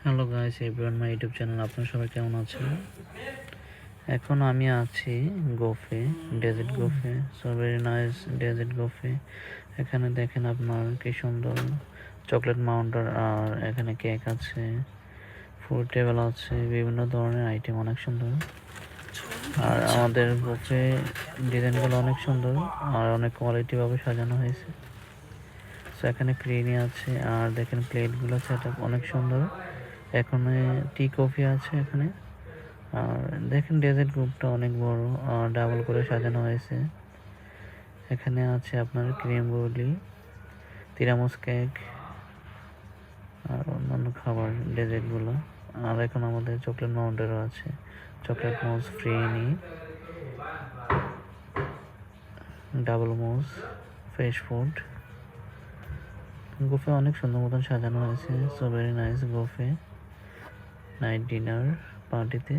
Hello guys, everyone my YouTube channel. আপনারা সবাই কেমন আছেন? এখন আমি আছি cafe, dessert cafe. So very nice dessert cafe. এখানে দেখেন আপনার কি সুন্দর চকলেট মাউন্টার, আর এখানে কেক আছে, ফুড টেবিল আছে, বিভিন্ন ধরনের আইটেম, অনেক সুন্দর। আর আমাদের গোফে ডিজাইনগুলো অনেক সুন্দর আর অনেক কোয়ালিটিভাবে সাজানো হয়েছে। সো এখানে ক্রিমি আছে, আর দেখেন প্লেটগুলো সেট আপ অনেক সুন্দর। এখানে টি কফি আছে এখানে। আর দেখেন ডেজার্ট গ্রুপটা অনেক বড় আর ডাবল করে সাজানো হয়েছে। এখানে আছে আপনার ক্রিম রোলি, তিরামুস কেক আর অন্যান্য খাবার ডেজার্টগুলো। আর এখন আমাদের চকলেট মাউন্টেরও আছে, চকলেট মোজ, ফ্রিনি, double mousse, fresh food. Cafe অনেক সুন্দর মতন সাজানো হয়েছে। So very nice cafe night dinner পার্টিতে।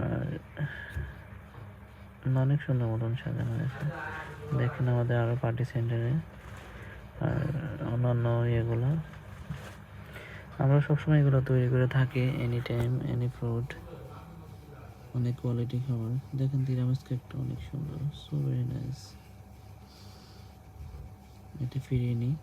আর অনেক সুন্দর মতন সাজানো হয়েছে। দেখেন আমাদের আরও পার্টি সেন্টারে আর অন্যান্য ইয়েগুলো। আমরা সবসময় এগুলো তৈরি করে থাকি, এনি টাইম এনি ফ্রুট, অনেক কোয়ালিটি খাবার। দেখেন তিরামিস কেকটা অনেক সুন্দর, সো ভেরি নাইস। এটা ফিরিয়ে নিই।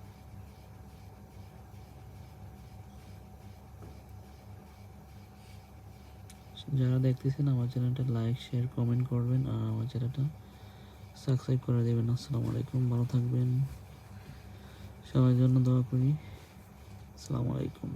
যারা দেখতেছেন আমার চ্যানেলটা লাইক, শেয়ার, কমেন্ট করবেন আর আমার চ্যানেলটা সাবস্ক্রাইব করে দেবেন। আসসালামু আলাইকুম, ভালো থাকবেন, সবার জন্য দোয়া করি। আসসালামু আলাইকুম।